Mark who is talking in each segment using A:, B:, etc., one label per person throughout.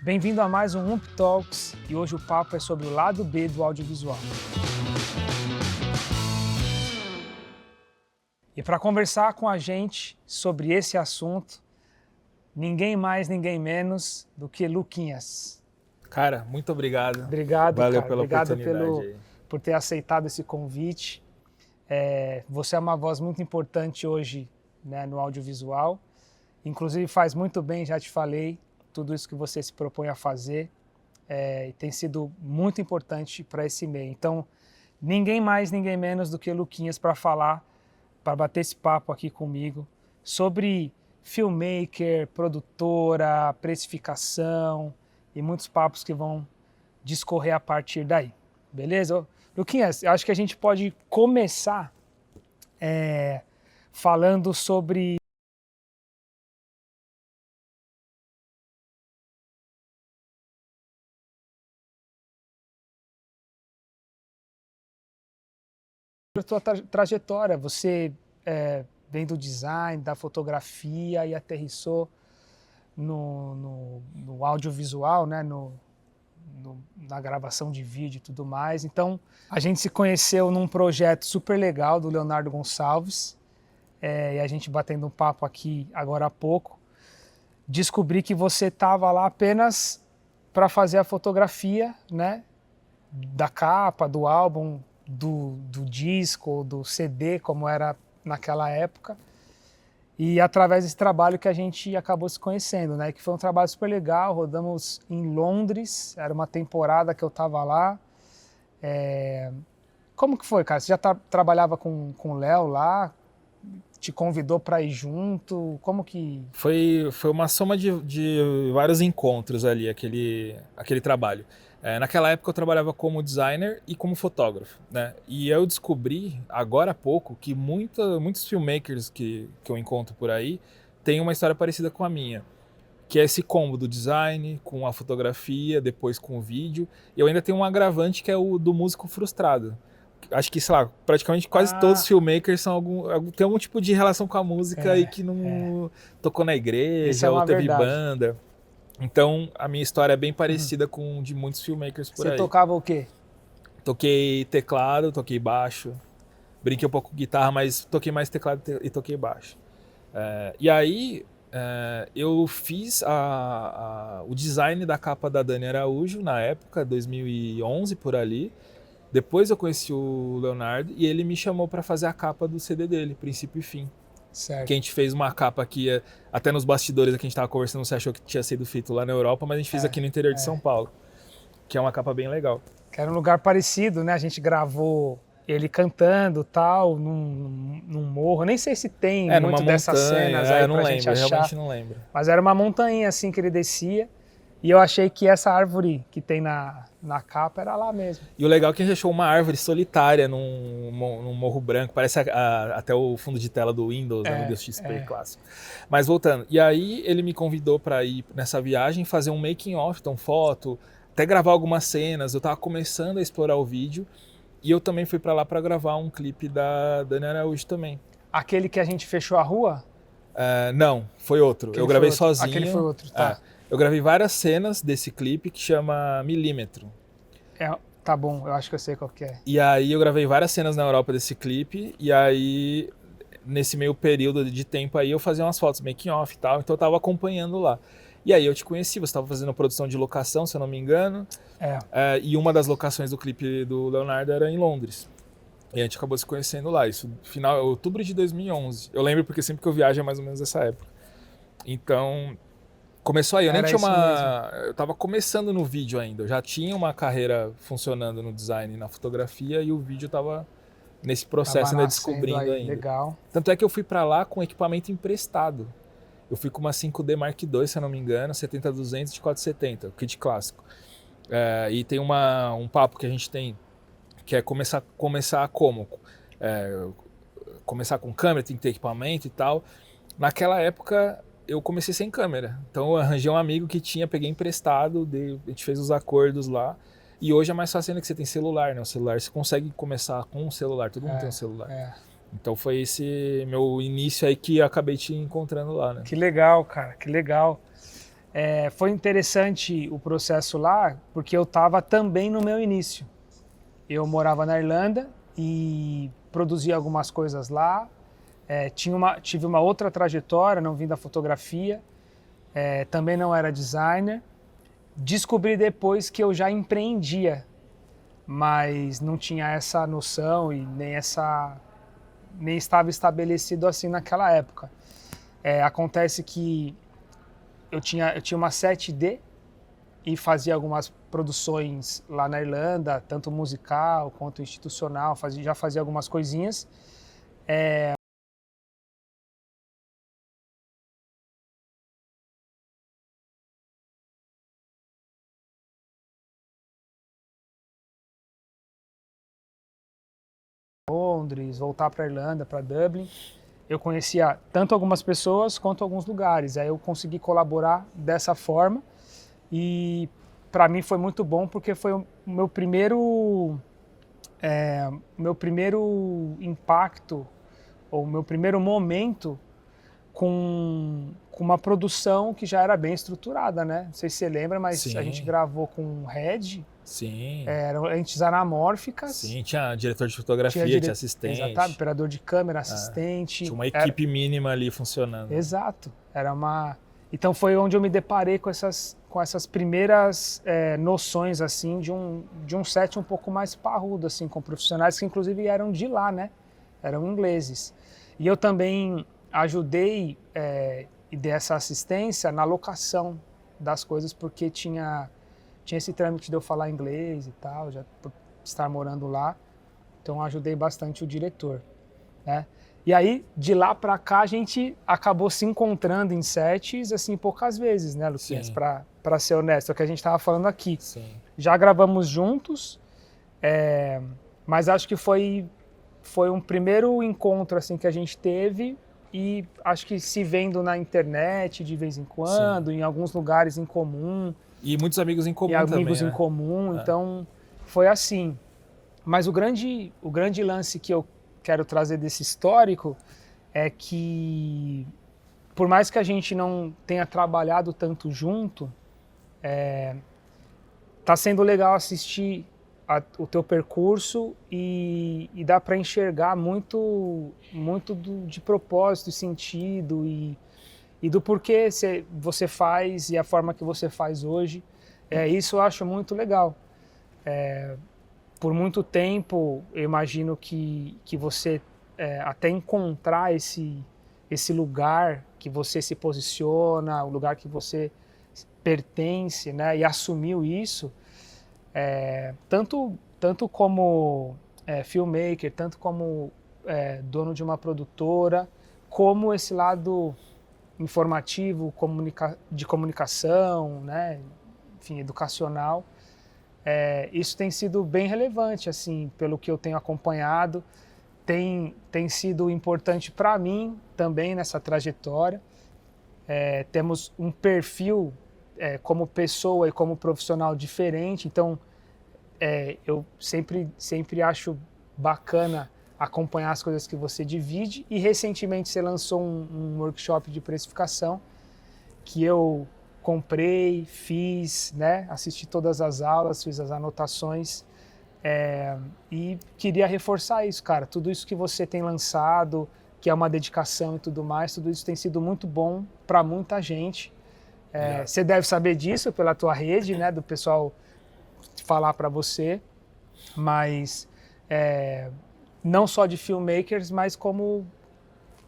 A: Bem-vindo a mais um UMP Talks e hoje o papo é sobre o lado B do audiovisual. E para conversar com a gente sobre esse assunto, ninguém mais, ninguém menos do que Luquinhas.
B: Cara, muito obrigado.
A: Obrigado,
B: Valeu
A: cara.
B: pela
A: Obrigado
B: oportunidade aí.
A: por ter aceitado esse convite. Você é uma voz muito importante hoje, né, no audiovisual. Inclusive faz muito bem, já te falei, tudo isso que você se propõe a fazer e tem sido muito importante para esse meio. Então, ninguém mais, ninguém menos do que Luquinhas para falar, para bater esse papo aqui comigo sobre filmmaker, produtora, precificação e muitos papos que vão discorrer a partir daí. Beleza? Luquinhas, eu acho que a gente pode começar falando sobre a tua trajetória. Você vem do design, da fotografia e aterrissou no audiovisual, né? Na gravação de vídeo e tudo mais. Então, a gente se conheceu num projeto super legal do Leonardo Gonçalves, e a gente batendo um papo aqui agora há pouco, descobri que você estava lá apenas para fazer a fotografia, né? Da capa, do álbum, do disco, do CD, como era naquela época. E através desse trabalho que a gente acabou se conhecendo, né? Que foi um trabalho super legal, rodamos em Londres, era uma temporada que eu estava lá. Como que foi, cara? Você já trabalhava com o Léo lá? Te convidou para ir junto? Como que...
B: Foi uma soma de vários encontros ali, aquele trabalho. Naquela época eu trabalhava como designer e como fotógrafo, né? E eu descobri, agora há pouco, que muitos filmmakers que eu encontro por aí têm uma história parecida com a minha. Que é esse combo do design, com a fotografia, depois com o vídeo. E eu ainda tenho um agravante que é o do músico frustrado. Acho que, sei lá, praticamente quase todos os filmmakers têm algum tipo de relação com a música e que não tocou na
A: Isso
B: igreja
A: é
B: ou
A: uma
B: teve
A: verdade.
B: banda. Então, a minha história é bem parecida com de muitos filmmakers por
A: Você
B: aí.
A: tocava o quê?
B: Toquei teclado, toquei baixo. Brinquei um pouco com guitarra, mas toquei mais teclado e toquei baixo. E aí, eu fiz o design da capa da Dani Araújo na época, 2011 por ali. Depois eu conheci o Leonardo e ele me chamou para fazer a capa do CD dele, Princípio e Fim.
A: Certo.
B: Que a gente fez uma capa aqui, até nos bastidores que a gente estava conversando, você achou que tinha sido feito lá na Europa, mas a gente fez aqui no interior de São Paulo, que é uma capa bem legal.
A: Que era um lugar parecido, né? A gente gravou ele cantando tal, num morro. Nem sei se tem muito dessas cenas aí pra gente achar.
B: Realmente não lembro.
A: Mas era uma montanha assim que ele descia. E eu achei que essa árvore que tem na capa era lá mesmo.
B: E o legal é que a gente achou uma árvore solitária num morro branco, parece até o fundo de tela do Windows, no Windows XP clássico. Mas voltando, e aí ele me convidou para ir nessa viagem fazer um making of, então foto, até gravar algumas cenas. Eu tava começando a explorar o vídeo e eu também fui para lá para gravar um clipe da Dani Araújo também.
A: Aquele que a gente fechou a rua?
B: Não, foi outro. Eu gravei sozinho.
A: Aquele foi outro, tá.
B: Eu gravei várias cenas desse clipe que chama Milímetro.
A: Tá bom, eu acho que eu sei qual que é.
B: E aí eu gravei várias cenas na Europa desse clipe, e aí nesse meio período de tempo aí eu fazia umas fotos making off e tal, então eu tava acompanhando lá. E aí eu te conheci, você estava fazendo produção de locação, se eu não me engano, e uma das locações do clipe do Leonardo era em Londres. E a gente acabou se conhecendo lá, isso outubro de 2011. Eu lembro porque sempre que eu viajo é mais ou menos essa época. Então... Começou aí, eu tava começando no vídeo ainda, eu já tinha uma carreira funcionando no design e na fotografia e o vídeo tava nesse processo ainda descobrindo ainda.
A: Legal.
B: Tanto é que eu fui para lá com equipamento emprestado. Eu fui com uma 5D Mark II, se eu não me engano, 70-200 de 470, kit clássico. E tem um papo que a gente tem, que é começar como? Começar com câmera, tem que ter equipamento e tal. Naquela época... eu comecei sem câmera, então eu arranjei um amigo que tinha, peguei emprestado, a gente fez os acordos lá, e hoje é mais fácil ainda que você tem celular, né? O celular, você consegue começar com um celular, todo mundo tem um celular. Então foi esse meu início aí que eu acabei te encontrando lá, né?
A: Que legal, cara, que legal. Foi interessante o processo lá, porque eu estava também no meu início. Eu morava na Irlanda e produzia algumas coisas lá. Tive uma outra trajetória, não vim da fotografia, também não era designer. Descobri depois que eu já empreendia, mas não tinha essa noção e nem estava estabelecido assim naquela época. Acontece que eu tinha uma 7D e fazia algumas produções lá na Irlanda, tanto musical quanto institucional, já fazia algumas coisinhas. Londres, voltar para a Irlanda, para Dublin. Eu conhecia tanto algumas pessoas quanto alguns lugares. Aí eu consegui colaborar dessa forma e para mim foi muito bom porque foi o meu primeiro impacto ou o meu primeiro momento com uma produção que já era bem estruturada, né? Não sei se você lembra, mas
B: Sim.
A: a gente gravou com Red,
B: Sim.
A: eram lentes anamórficas.
B: Sim, tinha diretor de fotografia, tinha assistente.
A: Exatamente, operador de câmera, assistente.
B: Tinha uma equipe mínima ali funcionando.
A: Exato. Então foi onde eu me deparei com essas primeiras noções assim de um set um pouco mais parrudo, assim, com profissionais que inclusive eram de lá, né? Eram ingleses. E eu também ajudei e dei essa assistência na locação das coisas, porque tinha esse trâmite de eu falar inglês e tal, já por estar morando lá. Então ajudei bastante o diretor, né? E aí, de lá para cá, a gente acabou se encontrando em sets, assim, poucas vezes, né, Luquinhas? Para ser honesto, é o que a gente estava falando aqui.
B: Sim.
A: Já gravamos juntos, mas acho que foi um primeiro encontro, assim, que a gente teve e acho que se vendo na internet de vez em quando, em alguns lugares em comum.
B: E muitos amigos em comum
A: também. E
B: também,
A: amigos em comum, então foi assim. Mas o grande lance que eu quero trazer desse histórico é que, por mais que a gente não tenha trabalhado tanto junto, tá sendo legal assistir o teu percurso e dá para enxergar muito de propósito e sentido e do porquê você faz e a forma que você faz hoje. Isso eu acho muito legal. Por muito tempo, eu imagino que você, até encontrar esse lugar que você se posiciona, o lugar que você pertence, né, e assumiu isso, tanto como filmmaker, tanto como dono de uma produtora, como esse lado informativo, de comunicação, né, enfim, educacional. Isso tem sido bem relevante, assim, pelo que eu tenho acompanhado, tem sido importante para mim também nessa trajetória. Temos um perfil como pessoa e como profissional diferente, então eu sempre acho bacana acompanhar as coisas que você divide, e recentemente você lançou um workshop de precificação que eu comprei, fiz, né? Assisti todas as aulas, fiz as anotações e queria reforçar isso, cara. Tudo isso que você tem lançado, que é uma dedicação e tudo mais, tudo isso tem sido muito bom para muita gente. Você deve saber disso pela tua rede, né? Do pessoal falar para você, mas não só de filmmakers, mas como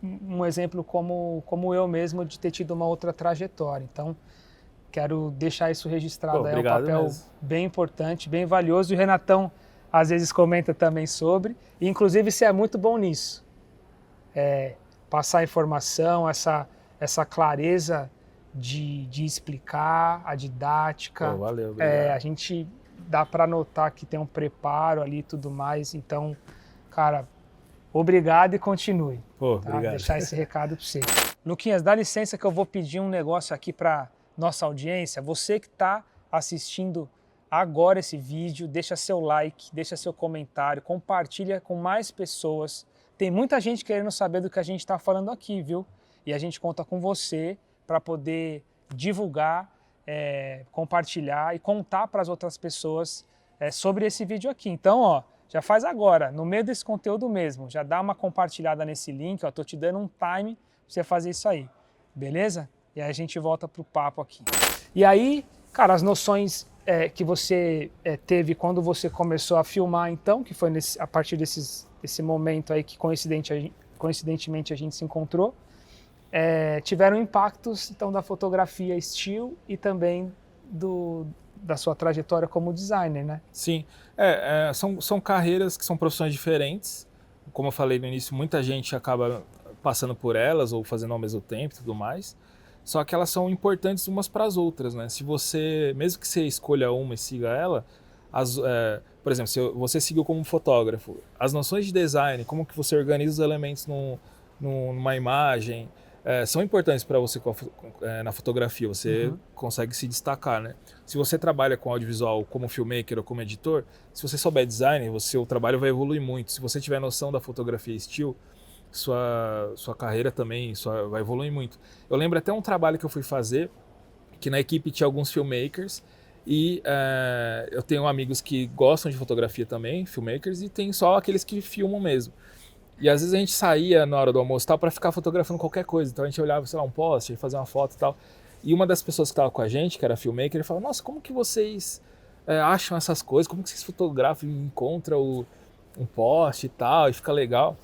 A: um exemplo como eu mesmo de ter tido uma outra trajetória. Então, quero deixar isso registrado. É um papel bem importante, bem valioso. E o Renatão, às vezes, comenta também sobre. E, inclusive, você é muito bom nisso. Passar informação, essa clareza de explicar, a didática.
B: Valeu, obrigado.
A: A gente dá para notar que tem um preparo ali e tudo mais. Então, cara, obrigado e continue.
B: Obrigado.
A: Deixar esse recado para você. Luquinhas, dá licença que eu vou pedir um negócio aqui para nossa audiência. Você que está assistindo agora esse vídeo, deixa seu like, deixa seu comentário, compartilha com mais pessoas. Tem muita gente querendo saber do que a gente está falando aqui, viu? E a gente conta com você para poder divulgar, compartilhar e contar para as outras pessoas sobre esse vídeo aqui. Então, ó, já faz agora, no meio desse conteúdo mesmo, já dá uma compartilhada nesse link, ó, tô te dando um time para você fazer isso aí, beleza? E aí a gente volta pro papo aqui. E aí, cara, as noções que você teve quando você começou a filmar, então, que foi a partir desse momento aí que coincidentemente a gente se encontrou, tiveram impactos então da fotografia still e também da sua trajetória como designer, né?
B: Sim, são carreiras que são profissões diferentes. Como eu falei no início, muita gente acaba passando por elas ou fazendo ao mesmo tempo e tudo mais. Só que elas são importantes umas para as outras, né? Se você, mesmo que você escolha uma e siga ela, por exemplo, se você seguiu como fotógrafo, as noções de design, como que você organiza os elementos numa imagem, são importantes para você na fotografia, você consegue se destacar, né? Se você trabalha com audiovisual como filmmaker ou como editor, se você souber design, o seu trabalho vai evoluir muito. Se você tiver noção da fotografia still, sua carreira também vai evoluir muito. Eu lembro até um trabalho que eu fui fazer, que na equipe tinha alguns filmmakers, e eu tenho amigos que gostam de fotografia também, filmmakers, e tem só aqueles que filmam mesmo. E às vezes a gente saía na hora do almoço para ficar fotografando qualquer coisa. Então a gente olhava, sei lá, um poste, fazer uma foto e tal. E uma das pessoas que estava com a gente, que era filmmaker, ele falou: nossa, como que vocês acham essas coisas? Como que vocês fotografam e encontram um poste e tal, e fica legal?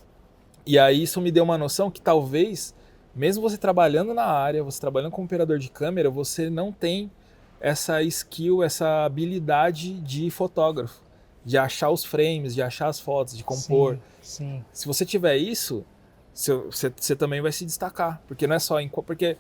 B: E aí isso me deu uma noção que talvez, mesmo você trabalhando na área, você trabalhando como operador de câmera, você não tem essa skill, essa habilidade de fotógrafo, de achar os frames, de achar as fotos, de compor.
A: Sim.
B: Se você tiver isso, você também vai se destacar, porque não é só porque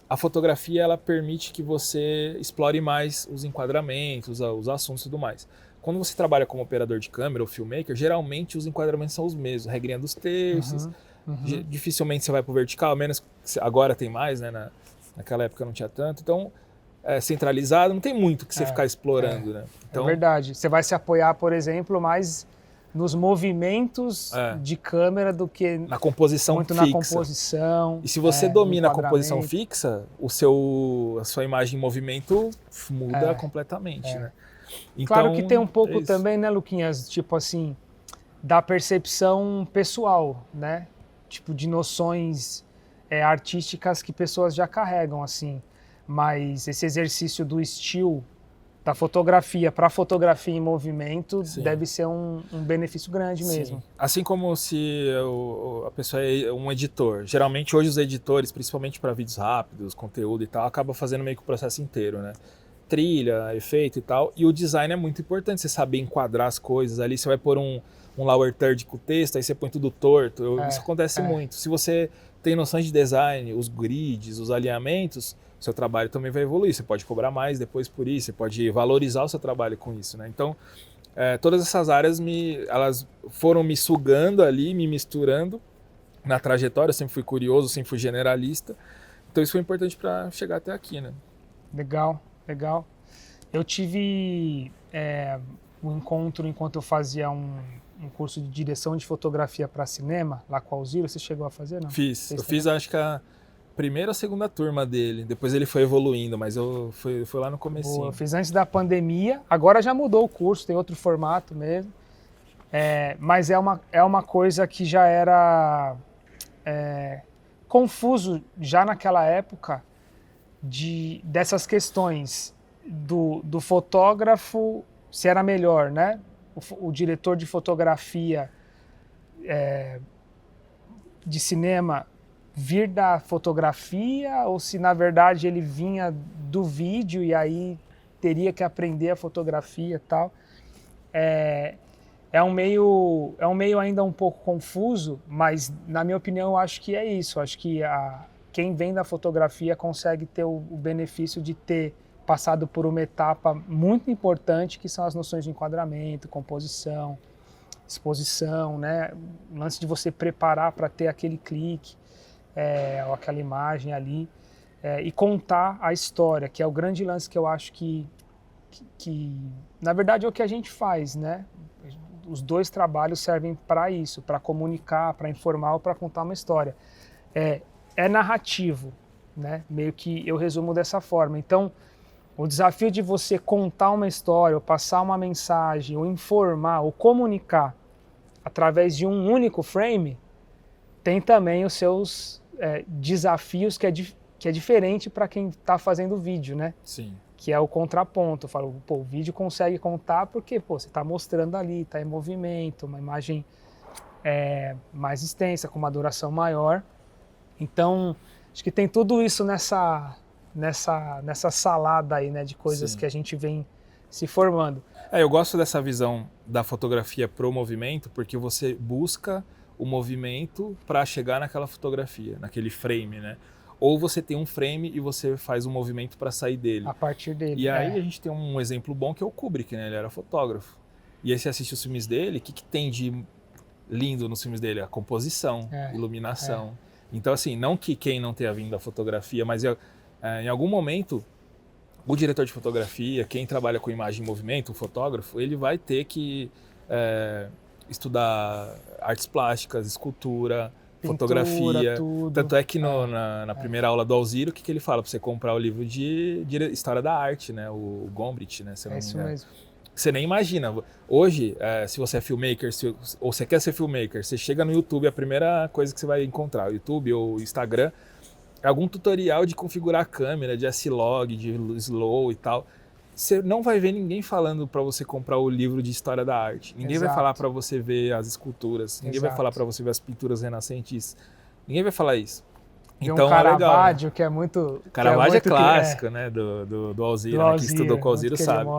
B: a fotografia ela permite que você explore mais os enquadramentos, os assuntos e tudo mais. Quando você trabalha como operador de câmera ou filmmaker, geralmente os enquadramentos são os mesmos, regrinha dos terços. Dificilmente você vai para o vertical, a menos que agora tem mais, né? Naquela época não tinha tanto. Então, centralizado, não tem muito que você ficar explorando, né? Então,
A: é verdade. Você vai se apoiar, por exemplo, mais nos movimentos de câmera do que
B: na composição
A: muito
B: fixa.
A: Na composição.
B: E se você domina a composição fixa, a sua imagem em movimento muda completamente, né? Então,
A: claro que tem um pouco também, né, Luquinhas, tipo assim, da percepção pessoal, né? Tipo, de noções artísticas que pessoas já carregam, assim. Mas esse exercício do still, da fotografia para fotografia em movimento, deve ser um benefício grande mesmo.
B: Sim. Assim como se a pessoa é um editor. Geralmente hoje os editores, principalmente para vídeos rápidos, conteúdo e tal, acabam fazendo meio que o processo inteiro, né? Trilha, efeito e tal. E o design é muito importante, você saber enquadrar as coisas ali. Você vai pôr um lower third com o texto, aí você põe tudo torto. Isso acontece muito. Se você tem noções de design, os grids, os alinhamentos, seu trabalho também vai evoluir. Você pode cobrar mais depois por isso, você pode valorizar o seu trabalho com isso, né? Então, todas essas áreas elas foram me sugando ali, me misturando na trajetória. Eu sempre fui curioso, sempre fui generalista. Então isso foi importante para chegar até aqui, né?
A: Legal. Eu tive um encontro enquanto eu fazia um curso de direção de fotografia para cinema, lá com o Alziro. Você chegou a fazer, não?
B: Eu fiz acho que a primeira ou segunda turma dele, depois ele foi evoluindo, mas foi lá no comecinho.
A: Eu fiz antes da pandemia, agora já mudou o curso, tem outro formato mesmo, mas é uma coisa que já era confuso já naquela época dessas questões do fotógrafo, se era melhor, né? O diretor de fotografia de cinema vir da fotografia, ou se na verdade ele vinha do vídeo e aí teria que aprender a fotografia e tal. É um meio ainda um pouco confuso, mas na minha opinião eu acho que é isso. Eu acho que quem vem da fotografia consegue ter o benefício de ter passado por uma etapa muito importante, que são as noções de enquadramento, composição, exposição, né? O lance de você preparar para ter aquele clique, ou aquela imagem ali, e contar a história, que é o grande lance que eu acho que na verdade é o que a gente faz, né? Os dois trabalhos servem para isso, para comunicar, para informar ou para contar uma história. É narrativo, né? Meio que eu resumo dessa forma. Então, o desafio de você contar uma história, ou passar uma mensagem, ou informar, ou comunicar através de um único frame, tem também os seus desafios que é diferente para quem está fazendo vídeo, né?
B: Sim.
A: Que é o contraponto. Eu falo, pô, o vídeo consegue contar porque, pô, você está mostrando ali, está em movimento, uma imagem mais extensa, com uma duração maior. Então, acho que tem tudo isso nessa salada aí, né, de coisas
B: Sim.
A: que a gente vem se formando.
B: Eu gosto dessa visão da fotografia pro movimento, porque você busca o movimento para chegar naquela fotografia, naquele frame, né? Ou você tem um frame e você faz um movimento para sair dele.
A: A partir dele.
B: E aí a gente tem um exemplo bom que é o Kubrick, né? Ele era fotógrafo. E aí você assiste os filmes dele, o que tem de lindo nos filmes dele? A composição, iluminação. Então, assim, não que quem não tenha vindo da fotografia, mas em algum momento, o diretor de fotografia, quem trabalha com imagem em movimento, o fotógrafo, ele vai ter que estudar artes plásticas, escultura,
A: Pintura,
B: fotografia.
A: tudo.
B: Tanto é que na primeira aula do Alziro, o que ele fala? Para você comprar o livro de História da Arte, né? O Gombrich, né?
A: É isso mesmo.
B: Você nem imagina. Hoje, se você é filmmaker, ou você quer ser filmmaker, você chega no YouTube, a primeira coisa que você vai encontrar, o YouTube ou o Instagram, é algum tutorial de configurar a câmera, de S-Log, de slow e tal. Você não vai ver ninguém falando para você comprar o livro de História da Arte. Ninguém vai falar para você ver as esculturas. Ninguém vai falar para você ver as pinturas renascentistas. Ninguém vai falar isso.
A: Então, Caravaggio, que é muito...
B: Caravaggio é clássico, né? Do Alzira, né? Quem estudou com o Alzira sabe.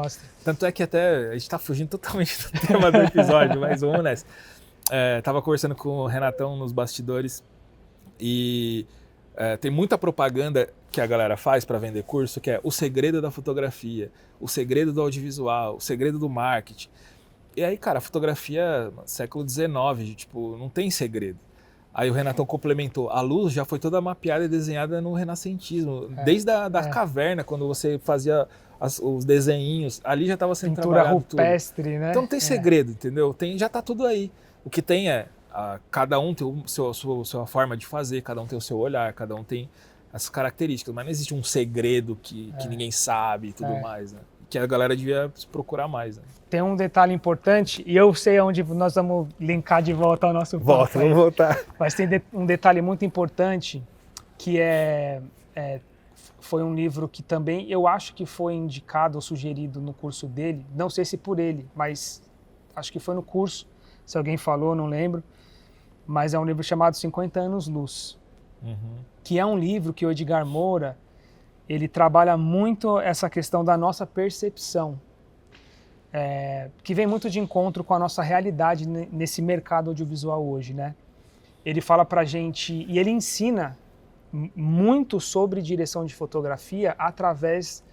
B: Tanto é que até... A gente tá fugindo totalmente do tema do episódio, mas vamos nessa. Tava conversando com o Renatão nos bastidores e tem muita propaganda que a galera faz para vender curso, que é o segredo da fotografia, o segredo do audiovisual, o segredo do marketing. E aí, cara, a fotografia século XIX, tipo, não tem segredo. Aí o Renatão complementou, a luz já foi toda mapeada e desenhada no renascentismo, desde a caverna, quando você fazia os desenhinhos, ali já estava sendo trabalhado
A: rupestre, tudo. Né?
B: Então não tem segredo, entendeu? Já está tudo aí. O que tem cada um tem sua forma de fazer, cada um tem o seu olhar, cada um tem as características, mas não existe um segredo que ninguém sabe e tudo mais, né? Que a galera devia procurar mais, né?
A: Tem um detalhe importante, e eu sei onde nós vamos linkar de volta ao nosso
B: papo. Vamos voltar.
A: Mas tem um detalhe muito importante, que foi um livro que também eu acho que foi indicado ou sugerido no curso dele, não sei se por ele, mas acho que foi no curso, se alguém falou, não lembro, mas é um livro chamado 50 Anos Luz, que é um livro que o Edgar Moura, ele trabalha muito essa questão da nossa percepção, que vem muito de encontro com a nossa realidade nesse mercado audiovisual hoje, né? Ele fala pra gente, e ele ensina muito sobre direção de fotografia através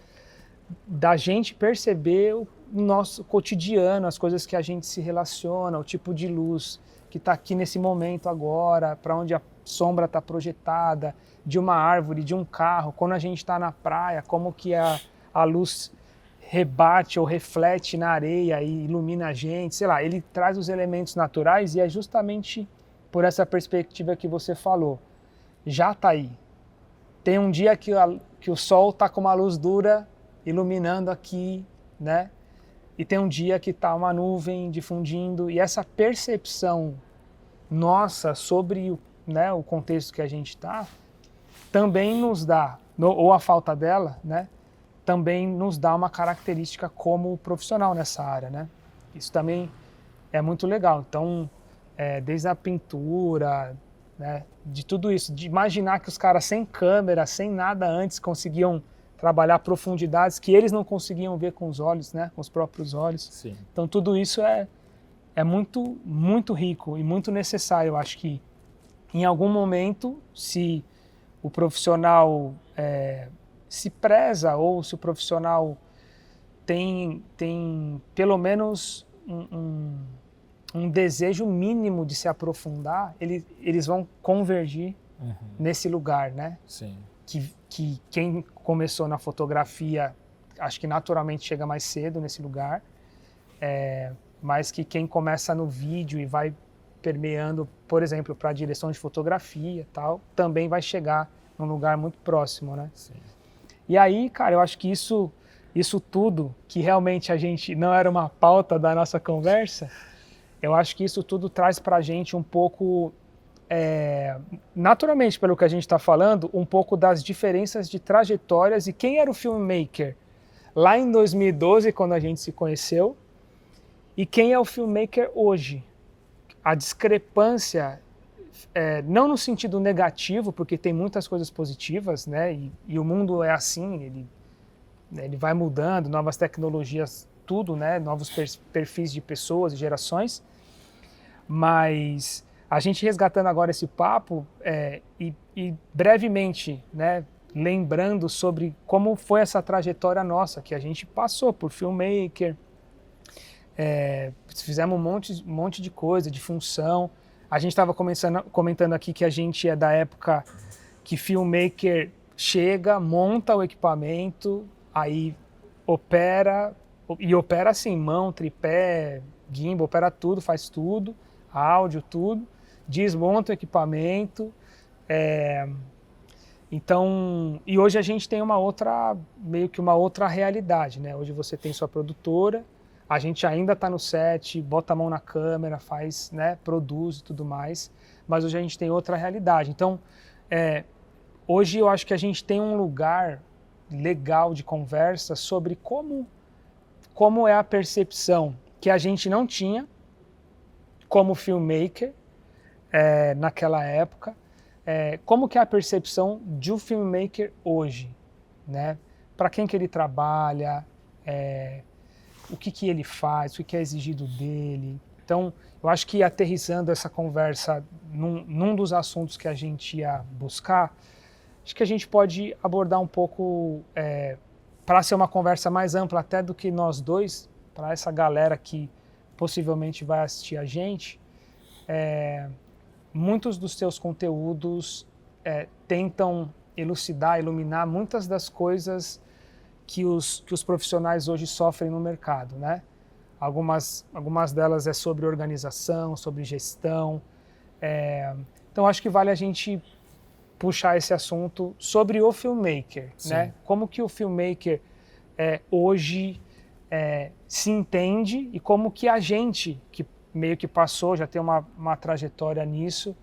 A: da gente perceber o nosso cotidiano, as coisas que a gente se relaciona, o tipo de luz que está aqui nesse momento agora, para onde a sombra está projetada, de uma árvore, de um carro, quando a gente está na praia, como que a luz rebate ou reflete na areia e ilumina a gente, sei lá, ele traz os elementos naturais e é justamente por essa perspectiva que você falou. Já está aí. Tem um dia que o sol está com uma luz dura iluminando aqui, né? E tem um dia que está uma nuvem difundindo, e essa percepção nossa sobre o contexto que a gente está, também nos dá, ou a falta dela, né? Também nos dá uma característica como profissional nessa área, né? Isso também é muito legal. Então, desde a pintura, né, de tudo isso, de imaginar que os caras sem câmera, sem nada antes, conseguiam trabalhar profundidades que eles não conseguiam ver com os olhos, né, com os próprios olhos.
B: Sim.
A: Então tudo isso é muito, muito rico e muito necessário. Eu acho que em algum momento, se o profissional se preza ou se o profissional tem pelo menos um desejo mínimo de se aprofundar, eles vão convergir nesse lugar, né?
B: Sim.
A: Que quem começou na fotografia, acho que naturalmente chega mais cedo nesse lugar, mas que quem começa no vídeo e vai permeando, por exemplo, para a direção de fotografia e tal, também vai chegar num lugar muito próximo, né?
B: Sim.
A: E aí, cara, eu acho que isso tudo, que realmente a gente não era uma pauta da nossa conversa, eu acho que isso tudo traz pra gente um pouco, naturalmente, pelo que a gente está falando, um pouco das diferenças de trajetórias e quem era o filmmaker lá em 2012, quando a gente se conheceu, e quem é o filmmaker hoje. A discrepância, não no sentido negativo, porque tem muitas coisas positivas, né? E o mundo é assim, ele vai mudando, novas tecnologias, tudo, né? Novos perfis de pessoas e gerações. Mas a gente resgatando agora esse papo e brevemente, né? Lembrando sobre como foi essa trajetória nossa, que a gente passou por filmmaker, fizemos um monte de coisa, de função. A gente estava comentando aqui que a gente é da época que filmmaker chega, monta o equipamento, aí opera assim, mão, tripé, gimbal, opera tudo, faz tudo, áudio, tudo, desmonta o equipamento. Então, e hoje a gente tem meio que uma outra realidade, né? Hoje você tem sua produtora, a gente ainda está no set, bota a mão na câmera, faz, né, produz e tudo mais, mas hoje a gente tem outra realidade. Então, hoje eu acho que a gente tem um lugar legal de conversa sobre como é a percepção que a gente não tinha como filmmaker naquela época, como que é a percepção de um filmmaker hoje, né? Para quem que ele trabalha, o que ele faz, o que é exigido dele. Então, eu acho que aterrissando essa conversa num dos assuntos que a gente ia buscar, acho que a gente pode abordar um pouco, para ser uma conversa mais ampla até do que nós dois, para essa galera que possivelmente vai assistir a gente, muitos dos teus conteúdos tentam elucidar, iluminar muitas das coisas que os profissionais hoje sofrem no mercado, né? Algumas delas é sobre organização, sobre gestão. Então, acho que vale a gente puxar esse assunto sobre o filmmaker, né? Como que o filmmaker hoje se entende e como que a gente, que meio que passou, já tem uma trajetória nisso,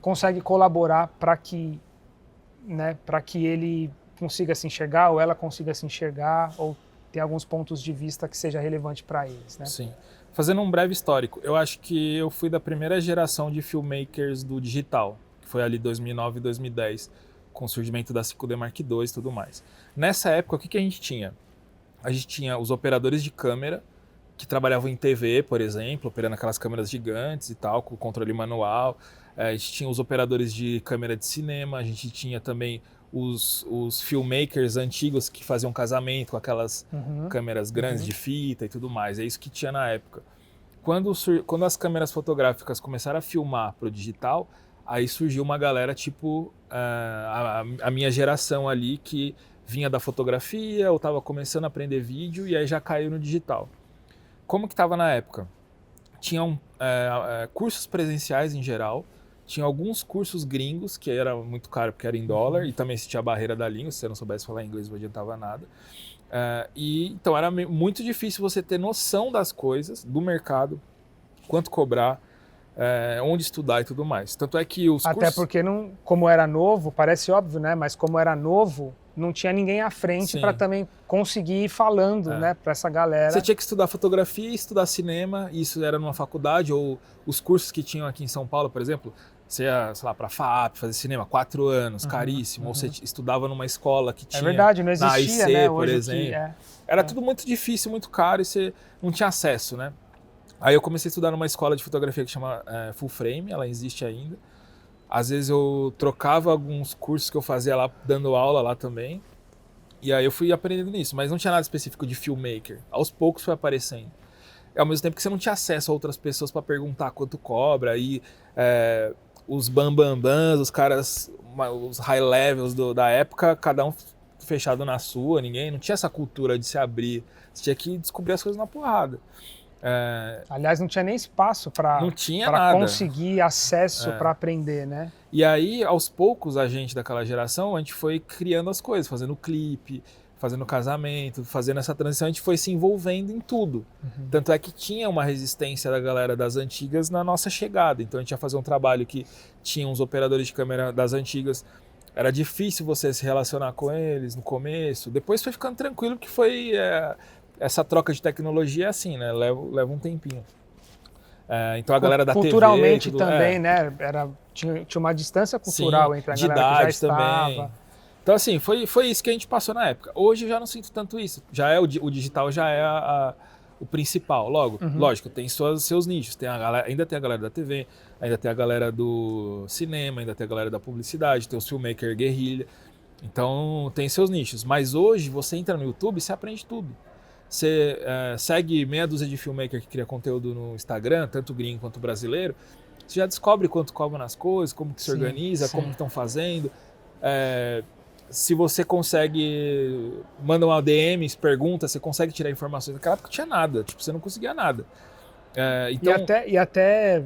A: consegue colaborar para que ele consiga se enxergar, ou ela consiga se enxergar, ou ter alguns pontos de vista que seja relevante para eles, né?
B: Sim. Fazendo um breve histórico, eu acho que eu fui da primeira geração de filmmakers do digital, que foi ali 2009 e 2010, com o surgimento da 5D Mark II e tudo mais. Nessa época, o que a gente tinha? A gente tinha os operadores de câmera, que trabalhavam em TV, por exemplo, operando aquelas câmeras gigantes e tal, com controle manual. A gente tinha os operadores de câmera de cinema, a gente tinha também os filmmakers antigos que faziam casamento com aquelas câmeras grandes de fita e tudo mais. É isso que tinha na época. Quando as câmeras fotográficas começaram a filmar para o digital, aí surgiu uma galera tipo a minha geração ali, que vinha da fotografia ou estava começando a aprender vídeo e aí já caiu no digital. Como que estava na época? Tinham cursos presenciais em geral, tinha alguns cursos gringos, que era muito caro porque era em dólar, e também se tinha a barreira da língua, se você não soubesse falar inglês não adiantava nada. Então era muito difícil você ter noção das coisas, do mercado, quanto cobrar, onde estudar e tudo mais. Tanto é que os
A: Até porque, como era novo, parece óbvio, né? Mas como era novo, não tinha ninguém à frente para também conseguir ir falando, né, para essa galera.
B: Você tinha que estudar fotografia e estudar cinema, e isso era numa faculdade, ou os cursos que tinham aqui em São Paulo, por exemplo, você ia, sei lá, para a FAAP, fazer cinema, 4 anos, caríssimo, ou você estudava numa escola que tinha...
A: É verdade, não existia,
B: na AIC,
A: né,
B: por
A: hoje
B: exemplo. Era tudo muito difícil, muito caro, e você não tinha acesso, né? Aí eu comecei a estudar numa escola de fotografia que chama Full Frame, ela existe ainda. Às vezes eu trocava alguns cursos que eu fazia lá, dando aula lá também. E aí eu fui aprendendo nisso, mas não tinha nada específico de filmmaker. Aos poucos foi aparecendo. E ao mesmo tempo que você não tinha acesso a outras pessoas para perguntar quanto cobra, e os bambambãs, os caras, os high levels da época, cada um fechado na sua, não tinha essa cultura de se abrir. Você tinha que descobrir as coisas na porrada.
A: Aliás, não tinha nem espaço para conseguir acesso para aprender, né?
B: E aí, aos poucos, a gente daquela geração, a gente foi criando as coisas, fazendo clipe, fazendo casamento, fazendo essa transição, a gente foi se envolvendo em tudo. Tanto é que tinha uma resistência da galera das antigas na nossa chegada. Então a gente ia fazer um trabalho que tinha uns operadores de câmera das antigas. Era difícil você se relacionar com eles no começo. Depois foi ficando tranquilo, porque foi... essa troca de tecnologia é assim, né? Leva um tempinho. Então a galera da
A: culturalmente
B: TV...
A: também, né? Tinha uma distância cultural, sim, entre a galera que já
B: também.
A: estava.
B: Então assim, foi isso que a gente passou na época. Hoje eu já não sinto tanto isso. Já é o digital já é o principal. Lógico, tem seus nichos. Ainda tem a galera da TV, ainda tem a galera do cinema, ainda tem a galera da publicidade, tem os filmmaker guerrilha. Então tem seus nichos. Mas hoje você entra no YouTube e você aprende tudo. Você segue meia dúzia de filmmaker que cria conteúdo no Instagram, tanto gringo quanto brasileiro. Você já descobre quanto cobra nas coisas, como que se organiza, como que estão fazendo. Se você consegue, manda uma DM, pergunta, você consegue tirar informações. Naquela época não tinha nada, tipo, você não conseguia nada. Então...
A: E até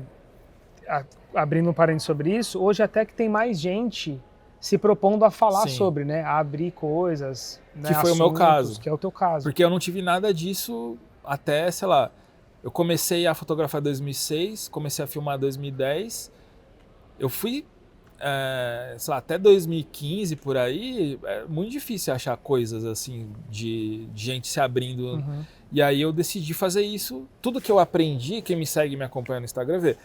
A: abrindo um parênteses sobre isso, hoje até que tem mais gente se propondo a falar sobre, né? A abrir coisas, né?
B: Que foi o meu caso.
A: Que é o teu caso.
B: Porque eu não tive nada disso até, sei lá, eu comecei a fotografar em 2006, comecei a filmar em 2010, eu fui... sei lá, até 2015 por aí, é muito difícil achar coisas assim de gente se abrindo. E aí eu decidi fazer isso. Tudo que eu aprendi, quem me segue e me acompanha no Instagram vê.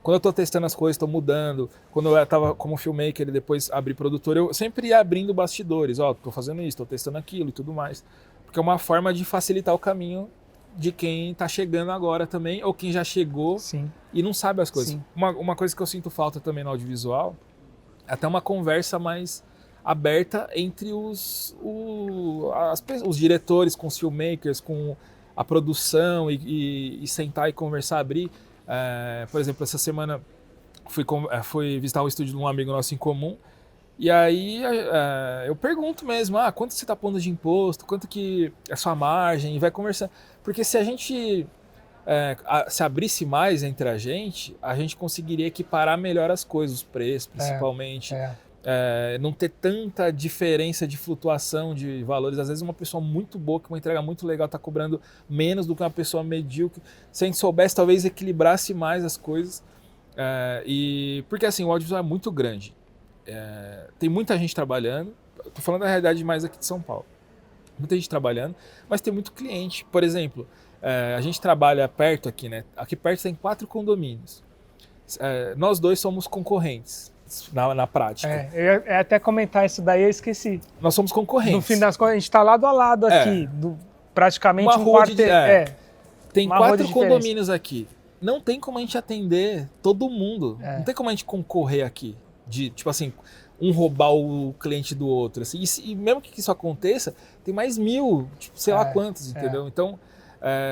B: Quando eu tô testando as coisas, tô mudando. Quando eu tava como filmmaker e depois abri produtor, eu sempre ia abrindo bastidores. Tô fazendo isso, tô testando aquilo e tudo mais. Porque é uma forma de facilitar o caminho de quem tá chegando agora também, ou quem já chegou e não sabe as coisas. Uma coisa que eu sinto falta também no audiovisual, até uma conversa mais aberta entre os diretores, com os filmmakers, com a produção e sentar e conversar, abrir. Por exemplo, essa semana fui visitar o estúdio de um amigo nosso em comum e aí eu pergunto mesmo, quanto você está pondo de imposto, quanto que é a sua margem, e vai conversar. Porque se a gente se abrisse mais entre a gente conseguiria equiparar melhor as coisas, os preços principalmente. Não ter tanta diferença de flutuação de valores. Às vezes uma pessoa muito boa, com uma entrega muito legal, está cobrando menos do que uma pessoa medíocre. Se a gente soubesse, talvez equilibrasse mais as coisas. Porque assim, o audiovisual é muito grande. Tem muita gente trabalhando. Estou falando da realidade mais aqui de São Paulo. Muita gente trabalhando, mas tem muito cliente. Por exemplo, a gente trabalha perto aqui, né? Aqui perto tem 4 condomínios. Nós dois somos concorrentes. Na prática.
A: Eu ia até comentar isso daí, eu esqueci.
B: Nós somos concorrentes.
A: No fim das contas, a gente está lado a lado aqui, praticamente
B: uma rua tem 4 condomínios aqui. Não tem como a gente atender todo mundo. Não tem como a gente concorrer aqui. Tipo assim, um roubar o cliente do outro. Assim. E mesmo que isso aconteça, tem mais 1000, tipo, sei lá quantos, entendeu? Então,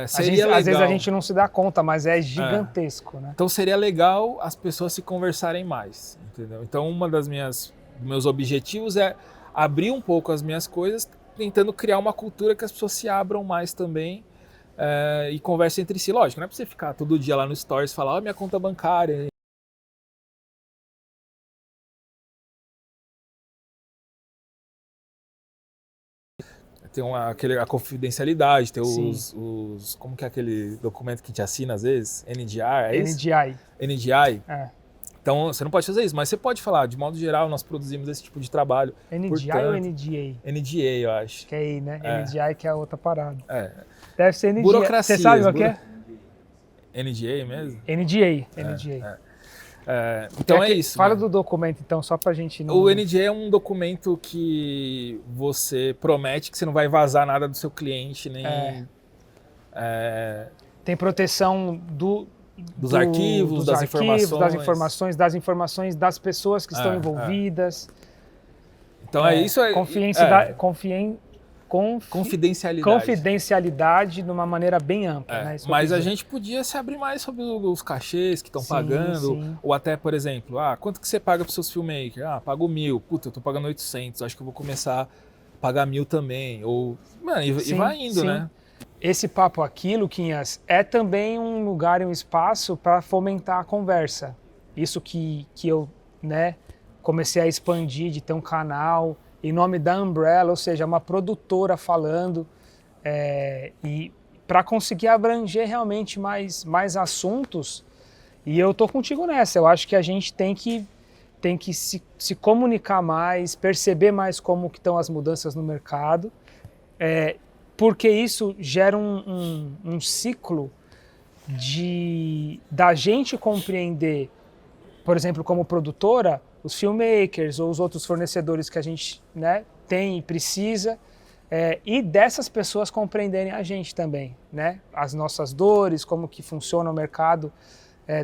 B: seria legal.
A: Às vezes a gente não se dá conta, mas é gigantesco, né?
B: Então seria legal as pessoas se conversarem mais, entendeu? Então dos meus objetivos é abrir um pouco as minhas coisas, tentando criar uma cultura que as pessoas se abram mais também e conversem entre si. Lógico, não é pra você ficar todo dia lá no Stories e falar, minha conta bancária. Tem a confidencialidade, tem os... Como que é aquele documento que te assina às vezes? NDI, é isso? NDI. Então, você não pode fazer isso, mas você pode falar, de modo geral, nós produzimos esse tipo de trabalho.
A: NDI ou NDA?
B: NDA, eu acho.
A: Que é aí, né? NDI que é a outra parada. Deve ser NDA.
B: Burocracia.
A: Você sabe o que é?
B: NDA mesmo?
A: NDA.
B: Então é isso.
A: Fala do documento, então, só pra gente não...
B: O NDA é um documento que você promete que você não vai vazar nada do seu cliente, nem...
A: Tem proteção
B: dos arquivos, das
A: informações das pessoas que estão envolvidas.
B: Então isso é...
A: Confidencialidade de uma maneira bem ampla. Né?
B: Mas a gente podia se abrir mais sobre os cachês que estão pagando, ou até, por exemplo, quanto que você paga para os seus filmmakers? Pago 1.000, puta, eu tô pagando 800, acho que eu vou começar a pagar 1.000 também, ou... e vai indo, né?
A: Esse Papo Aquilo, Quinhas, é também um lugar e um espaço para fomentar a conversa. Isso que eu, né, comecei a expandir, de ter um canal em nome da Umbrella, ou seja, uma produtora falando, e para conseguir abranger realmente mais assuntos. E eu tô contigo nessa, eu acho que a gente tem que se comunicar mais, perceber mais como que estão as mudanças no mercado, porque isso gera um ciclo da gente compreender, por exemplo, como produtora, os filmmakers ou os outros fornecedores que a gente, né, tem e precisa, e dessas pessoas compreenderem a gente também, né, as nossas dores, como que funciona o mercado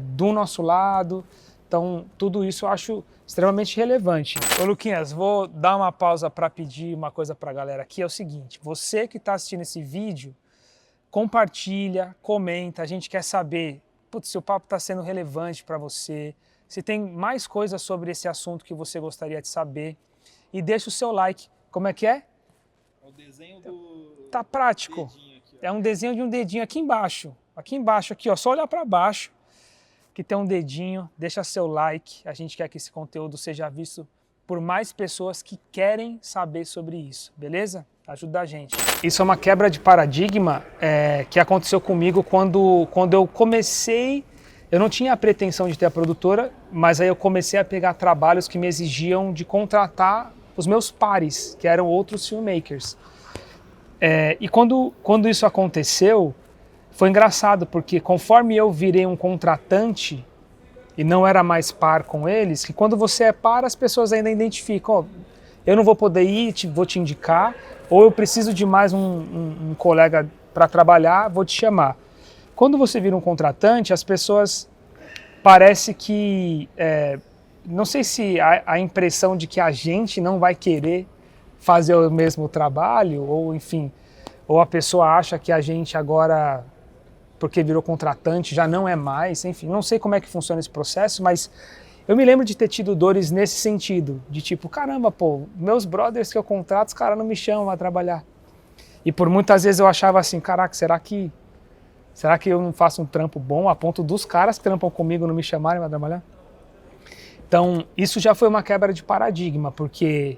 A: do nosso lado. Então, tudo isso eu acho extremamente relevante. Ô Luquinhas, vou dar uma pausa para pedir uma coisa para a galera aqui, é o seguinte, você que está assistindo esse vídeo, compartilha, comenta, a gente quer saber se o papo está sendo relevante para você, se tem mais coisas sobre esse assunto que você gostaria de saber, e deixa o seu like. Como é que é?
B: É o desenho do...
A: Tá prático.
B: Aqui,
A: é um desenho de um dedinho aqui embaixo. Aqui embaixo, aqui, ó, só olhar para baixo, que tem um dedinho, deixa seu like. A gente quer que esse conteúdo seja visto por mais pessoas que querem saber sobre isso, beleza? Ajuda a gente. Isso é uma quebra de paradigma que aconteceu comigo quando eu comecei. Eu não tinha a pretensão de ter a produtora, mas aí eu comecei a pegar trabalhos que me exigiam de contratar os meus pares, que eram outros filmmakers. E quando isso aconteceu, foi engraçado, porque conforme eu virei um contratante e não era mais par com eles, que quando você é par, as pessoas ainda identificam, eu não vou poder ir, vou te indicar, ou eu preciso de mais um colega para trabalhar, vou te chamar. Quando você vira um contratante, as pessoas parece que, não sei se a impressão de que a gente não vai querer fazer o mesmo trabalho, ou enfim, ou a pessoa acha que a gente agora, porque virou contratante, já não é mais, enfim, não sei como é que funciona esse processo, mas eu me lembro de ter tido dores nesse sentido, de tipo, caramba, pô, meus brothers que eu contrato, os caras não me chamam a trabalhar. E por muitas vezes eu achava assim, caraca, será que eu não faço um trampo bom a ponto dos caras que trampam comigo não me chamarem para trabalhar? Então, isso já foi uma quebra de paradigma, porque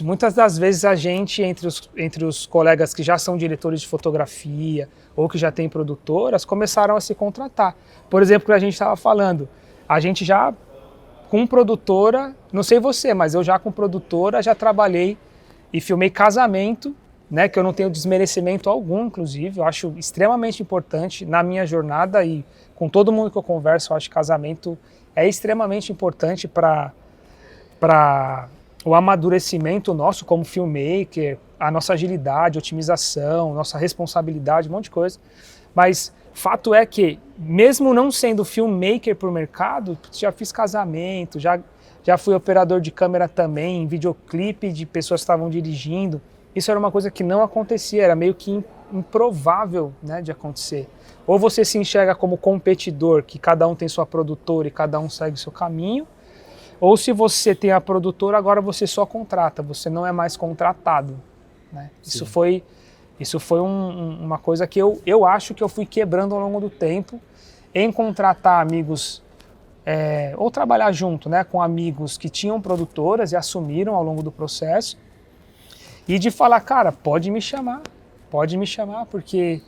A: muitas das vezes a gente, entre os colegas que já são diretores de fotografia ou que já têm produtoras, começaram a se contratar. Por exemplo, que a gente estava falando, a gente já com produtora, não sei você, mas eu já com produtora já trabalhei e filmei casamento, né, que eu não tenho desmerecimento algum, inclusive, eu acho extremamente importante na minha jornada e com todo mundo que eu converso, eu acho que casamento é extremamente importante para o amadurecimento nosso como filmmaker, a nossa agilidade, otimização, nossa responsabilidade, um monte de coisa. Mas fato é que, mesmo não sendo filmmaker por mercado, já fiz casamento, já fui operador de câmera também, videoclipe de pessoas que estavam dirigindo. Isso era uma coisa que não acontecia, era meio que improvável, né, de acontecer. Ou você se enxerga como competidor, que cada um tem sua produtora e cada um segue o seu caminho, ou se você tem a produtora, agora você só contrata, você não é mais contratado, né? Isso foi uma coisa que eu acho que eu fui quebrando ao longo do tempo, em contratar amigos, ou trabalhar junto, né, com amigos que tinham produtoras e assumiram ao longo do processo, e de falar, cara, pode me chamar, porque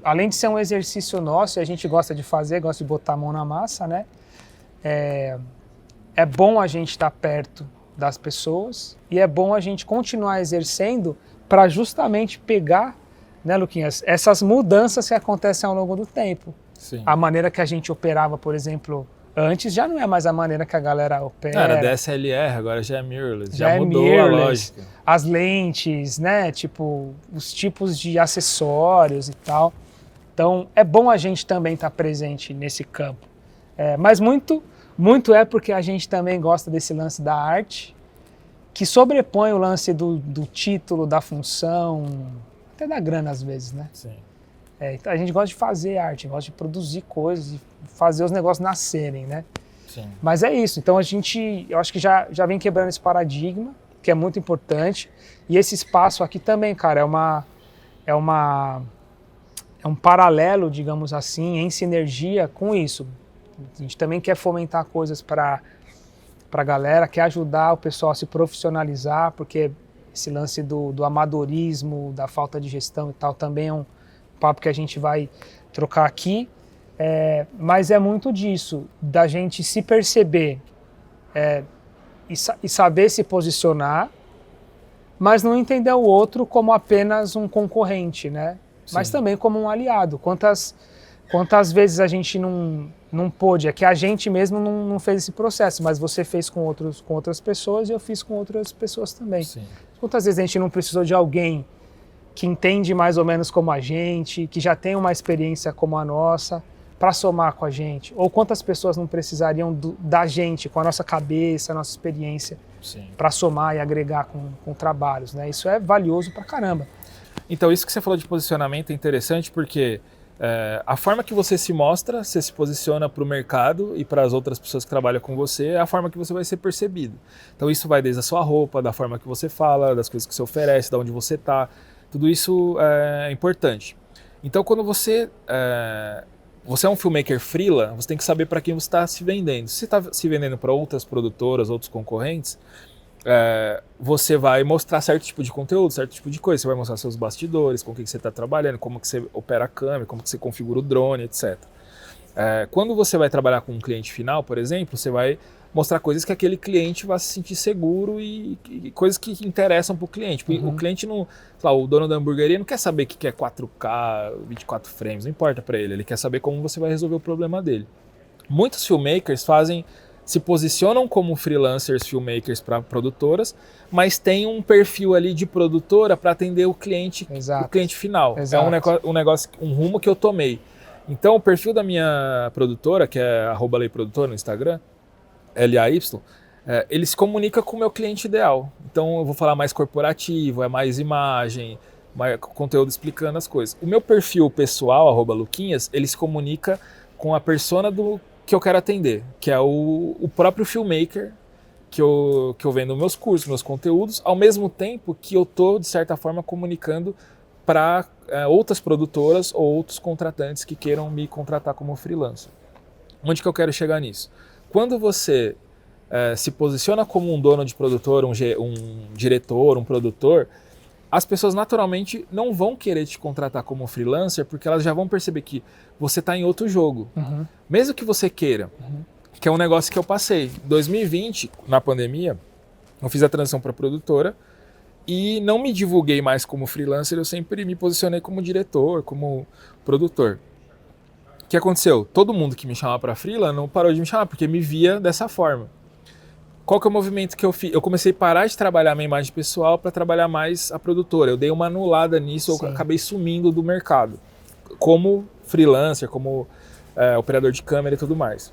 A: além de ser um exercício nosso, e a gente gosta de fazer, gosta de botar a mão na massa, né? É bom a gente estar perto das pessoas e é bom a gente continuar exercendo para justamente pegar, né, Luquinhas, essas mudanças que acontecem ao longo do tempo.
B: Sim.
A: A maneira que a gente operava, por exemplo, antes já não é mais a maneira que a galera opera.
B: Era DSLR, agora já é mirrorless, já mudou mirrorless, a lógica.
A: As lentes, né, tipo, os tipos de acessórios e tal. Então é bom a gente também estar presente nesse campo. Mas muito é porque a gente também gosta desse lance da arte, que sobrepõe o lance do título, da função, até da grana às vezes, né?
B: Sim.
A: A gente gosta de fazer arte, gosta de produzir coisas, de fazer os negócios nascerem, né?
B: Sim.
A: Mas é isso, então eu acho que já vem quebrando esse paradigma, que é muito importante, e esse espaço aqui também, cara, é um paralelo, digamos assim, em sinergia com isso. A gente também quer fomentar coisas para a galera, quer ajudar o pessoal a se profissionalizar, porque esse lance do amadorismo, da falta de gestão e tal, também é um papo que a gente vai trocar aqui. Mas é muito disso, da gente se perceber e saber se posicionar, mas não entender o outro como apenas um concorrente, né?
B: Sim.
A: Mas também como um aliado. Quantas vezes a gente não pôde, é que a gente mesmo não fez esse processo, mas você fez com outras pessoas e eu fiz com outras pessoas também.
B: Sim.
A: Quantas vezes a gente não precisou de alguém que entende mais ou menos como a gente, que já tem uma experiência como a nossa, para somar com a gente? Ou quantas pessoas não precisariam da gente, com a nossa cabeça, a nossa experiência, para somar e agregar com trabalhos, né? Isso é valioso pra caramba.
B: Então, isso que você falou de posicionamento é interessante porque a forma que você se mostra, você se posiciona para o mercado e para as outras pessoas que trabalham com você, é a forma que você vai ser percebido. Então, isso vai desde a sua roupa, da forma que você fala, das coisas que você oferece, de onde você está. Tudo isso é importante. Então, quando você é um filmmaker freela, você tem que saber para quem você está se vendendo. Se você está se vendendo para outras produtoras, outros concorrentes, você vai mostrar certo tipo de conteúdo, certo tipo de coisa. Você vai mostrar seus bastidores, com o que você está trabalhando, como que você opera a câmera, como que você configura o drone, etc. Quando você vai trabalhar com um cliente final, por exemplo, você vai mostrar coisas que aquele cliente vai se sentir seguro e coisas que interessam para o cliente. Porque o cliente não, sei lá, o dono da hamburgueria não quer saber que é 4K, 24 frames, não importa para ele. Ele quer saber como você vai resolver o problema dele. Muitos filmmakers se posicionam como freelancers, filmmakers para produtoras, mas tem um perfil ali de produtora para atender o cliente final.
A: Exato.
B: É um rumo que eu tomei. Então, o perfil da minha produtora, que é @leiprodutora no Instagram, LAY, ele se comunica com o meu cliente ideal. Então, eu vou falar mais corporativo, é mais imagem, mais conteúdo explicando as coisas. O meu perfil pessoal, @luquinhas, ele se comunica com a persona que eu quero atender, que é o próprio filmmaker que eu vendo meus cursos, meus conteúdos, ao mesmo tempo que eu estou, de certa forma, comunicando para outras produtoras ou outros contratantes que queiram me contratar como freelancer. Onde que eu quero chegar nisso? Quando você se posiciona como um dono de produtora, um diretor, um produtor, as pessoas naturalmente não vão querer te contratar como freelancer porque elas já vão perceber que você está em outro jogo. Mesmo que você queira, que é um negócio que eu passei. Em 2020, na pandemia, eu fiz a transição para produtora e não me divulguei mais como freelancer, eu sempre me posicionei como diretor, como produtor. O que aconteceu? Todo mundo que me chamava para freela não parou de me chamar, porque me via dessa forma. Qual que é o movimento que eu fiz? Eu comecei a parar de trabalhar minha imagem pessoal para trabalhar mais a produtora. Eu dei uma anulada nisso, eu acabei sumindo do mercado. Como freelancer, como operador de câmera e tudo mais.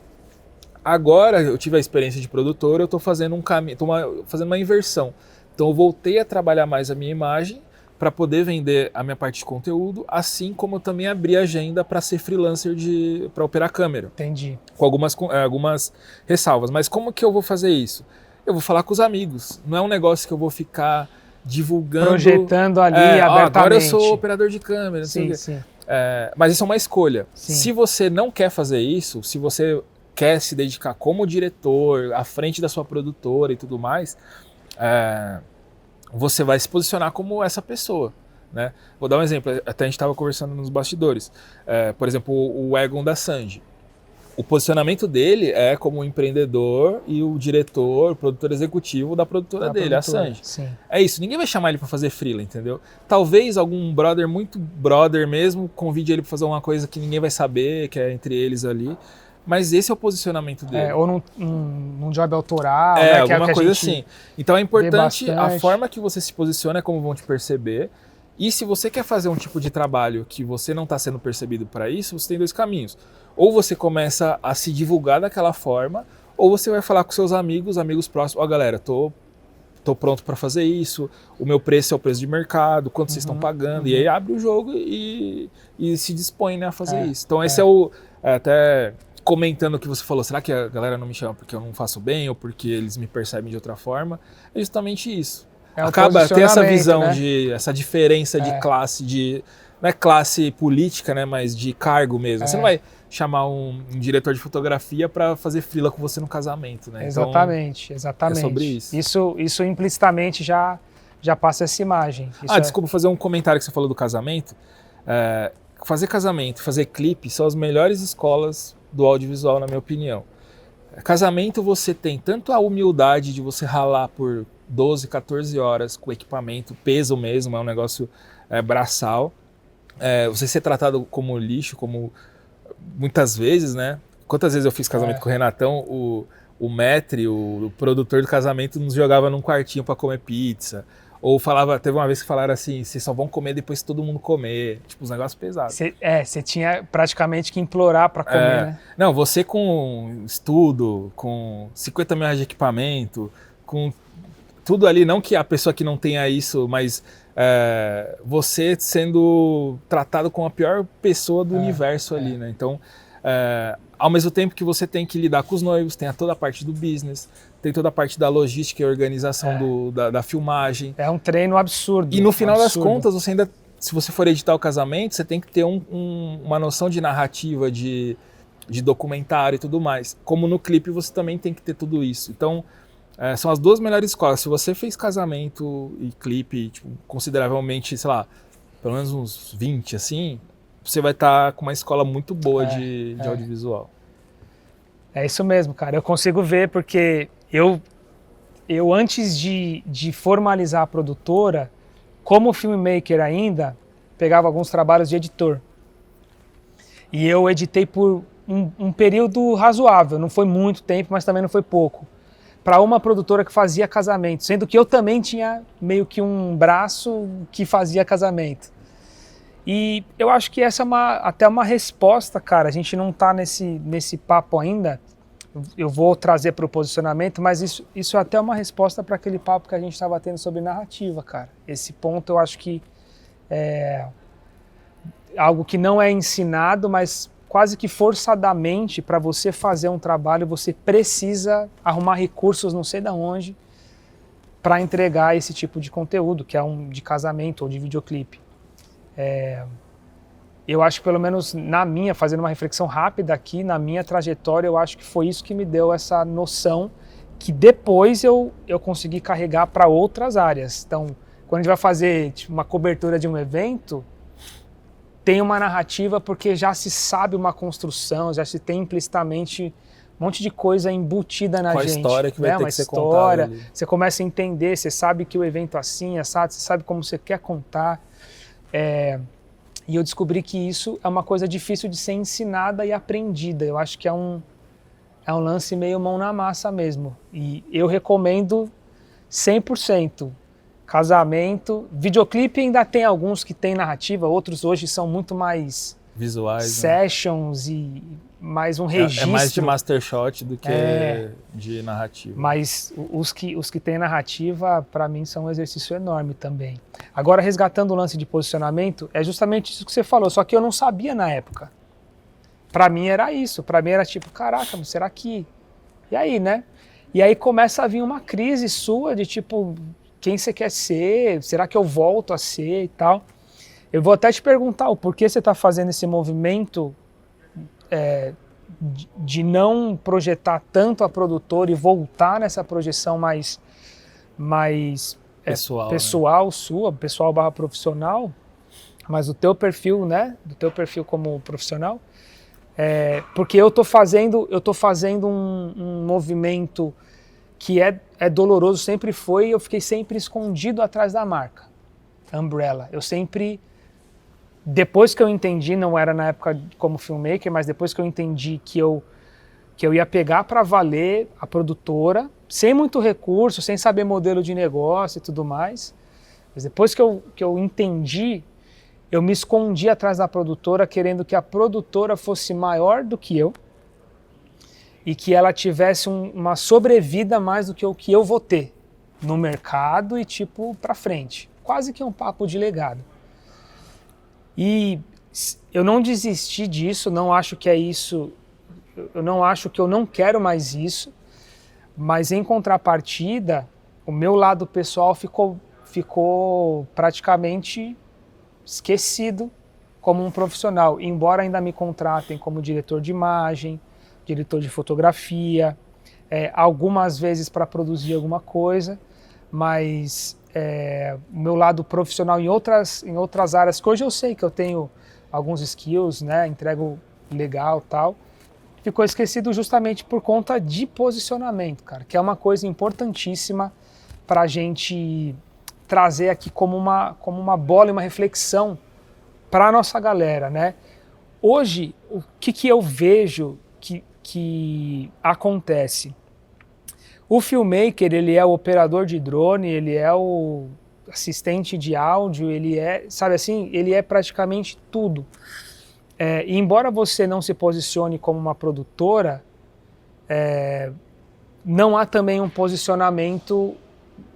B: Agora eu tive a experiência de produtor, eu estou fazendo fazendo uma inversão. Então eu voltei a trabalhar mais a minha imagem para poder vender a minha parte de conteúdo, assim como eu também abri a agenda para ser freelancer para operar câmera.
A: Entendi.
B: Com algumas ressalvas. Mas como que eu vou fazer isso? Eu vou falar com os amigos. Não é um negócio que eu vou ficar divulgando...
A: Projetando ali abertamente.
B: Agora eu sou operador de câmera.
A: Sim.
B: Mas isso é uma escolha.
A: Sim.
B: Se você não quer fazer isso, se você quer se dedicar como diretor, à frente da sua produtora e tudo mais... você vai se posicionar como essa pessoa, né? Vou dar um exemplo, até a gente estava conversando nos bastidores. Por exemplo, o Egon da Sanji. O posicionamento dele é como empreendedor e o diretor, o produtor executivo da produtora dele, a Sanji.
A: Sim.
B: É isso, ninguém vai chamar ele para fazer freela, entendeu? Talvez algum brother, muito brother mesmo, convide ele para fazer uma coisa que ninguém vai saber, que é entre eles ali. Mas esse é o posicionamento dele.
A: Ou num job autoral, né?
B: Alguma coisa assim. Então é importante a forma que você se posiciona, é como vão te perceber. E se você quer fazer um tipo de trabalho que você não está sendo percebido para isso, você tem dois caminhos. Ou você começa a se divulgar daquela forma, ou você vai falar com seus amigos próximos. Galera, tô pronto para fazer isso, o meu preço é o preço de mercado, quanto vocês estão pagando. E aí abre o jogo e se dispõe, né, a fazer isso. Então esse é o... até comentando o que você falou, será que a galera não me chama porque eu não faço bem ou porque eles me percebem de outra forma? É justamente isso.
A: É um
B: acaba ter essa
A: posicionamento,
B: visão
A: né?
B: essa diferença de classe, não é classe política, né, mas de cargo mesmo. Você não vai chamar um diretor de fotografia para fazer freela com você no casamento, né?
A: Exatamente,
B: então,
A: exatamente.
B: É sobre isso.
A: Isso implicitamente já passa essa imagem. Isso
B: desculpa fazer um comentário que você falou do casamento. Fazer casamento, fazer clipe são as melhores escolas do audiovisual, na minha opinião. Casamento, você tem tanto a humildade de você ralar por 12, 14 horas com equipamento, peso mesmo, é um negócio braçal. Você ser tratado como lixo, como muitas vezes, né? Quantas vezes eu fiz casamento com o Renatão, o maître, o produtor do casamento, nos jogava num quartinho para comer pizza. Ou teve uma vez que falaram assim, vocês só vão comer depois que todo mundo comer. Tipo, os negócios pesados.
A: Você tinha praticamente que implorar para comer, né?
B: Não, você com estudo, com 50 mil reais de equipamento, com tudo ali, não que a pessoa que não tenha isso, mas você sendo tratado como a pior pessoa do universo ali, né? Então, ao mesmo tempo que você tem que lidar com os noivos, tem toda a parte do business, tem toda a parte da logística e organização da filmagem.
A: É um treino absurdo.
B: E no final das contas, você ainda, se você for editar o casamento, você tem que ter uma noção de narrativa, de documentário e tudo mais. Como no clipe, você também tem que ter tudo isso. Então, são as duas melhores escolas. Se você fez casamento e clipe, tipo, consideravelmente, sei lá, pelo menos uns 20, assim, você vai estar com uma escola muito boa de audiovisual.
A: É isso mesmo, cara. Eu consigo ver porque eu antes de formalizar a produtora, como filmmaker ainda, pegava alguns trabalhos de editor. E eu editei por um período razoável, não foi muito tempo, mas também não foi pouco, para uma produtora que fazia casamento, sendo que eu também tinha meio que um braço que fazia casamento. E eu acho que essa é até uma resposta, cara. A gente não está nesse papo ainda. Eu vou trazer para o posicionamento, mas isso é até uma resposta para aquele papo que a gente estava tendo sobre narrativa, cara. Esse ponto eu acho que é algo que não é ensinado, mas quase que forçadamente, para você fazer um trabalho, você precisa arrumar recursos não sei de onde para entregar esse tipo de conteúdo, que é de casamento ou de videoclipe. Eu acho que pelo menos fazendo uma reflexão rápida aqui, na minha trajetória, eu acho que foi isso que me deu essa noção que depois eu consegui carregar para outras áreas. Então, quando a gente vai fazer uma cobertura de um evento, tem uma narrativa porque já se sabe uma construção, já se tem implicitamente um monte de coisa embutida na gente.
B: Qual a história que vai ter que ser contada ali.
A: Você começa a entender, você sabe que o evento é assim, assado, você sabe como você quer contar. E eu descobri que isso é uma coisa difícil de ser ensinada e aprendida. Eu acho que é um lance meio mão na massa mesmo. E eu recomendo 100%. Casamento, videoclipe ainda tem alguns que tem narrativa, outros hoje são muito mais
B: visuais,
A: sessions, né? E mais um registro.
B: É mais de master shot do que de narrativa.
A: Mas os que têm narrativa, para mim, são um exercício enorme também. Agora, resgatando o lance de posicionamento, é justamente isso que você falou, só que eu não sabia na época. Para mim era isso, para mim era tipo, caraca, será que... E aí, né? E aí começa a vir uma crise sua de tipo... Quem você quer ser? Será que eu volto a ser e tal? Eu vou até te perguntar o porquê você está fazendo esse movimento de não projetar tanto a produtora e voltar nessa projeção mais pessoal, né? Sua, pessoal / profissional, mas o teu perfil, né? Do teu perfil como profissional. Porque eu tô fazendo um movimento que é doloroso, sempre foi, e eu fiquei sempre escondido atrás da marca Umbrella. Eu sempre, depois que eu entendi, não era na época como filmmaker, mas depois que eu entendi que eu ia pegar para valer a produtora, sem muito recurso, sem saber modelo de negócio e tudo mais, mas depois que eu entendi, eu me escondi atrás da produtora, querendo que a produtora fosse maior do que eu, e que ela tivesse uma sobrevida mais do que o que eu vou ter no mercado e tipo para frente. Quase que um papo de legado. E eu não desisti disso, não acho que é isso, eu não acho que eu não quero mais isso, mas em contrapartida, o meu lado pessoal ficou ficou praticamente esquecido como um profissional, embora ainda me contratem como diretor de imagem, diretor de fotografia, algumas vezes para produzir alguma coisa, mas o meu lado profissional em outras áreas, que hoje eu sei que eu tenho alguns skills, né, entrego legal e tal, ficou esquecido justamente por conta de posicionamento, cara, que é uma coisa importantíssima para a gente trazer aqui como uma bola e uma reflexão para a nossa galera, né? Hoje, o que eu vejo que acontece? O filmmaker, ele é o operador de drone, ele é o assistente de áudio, ele é, sabe assim, ele é praticamente tudo. E embora você não se posicione como uma produtora, não há também um posicionamento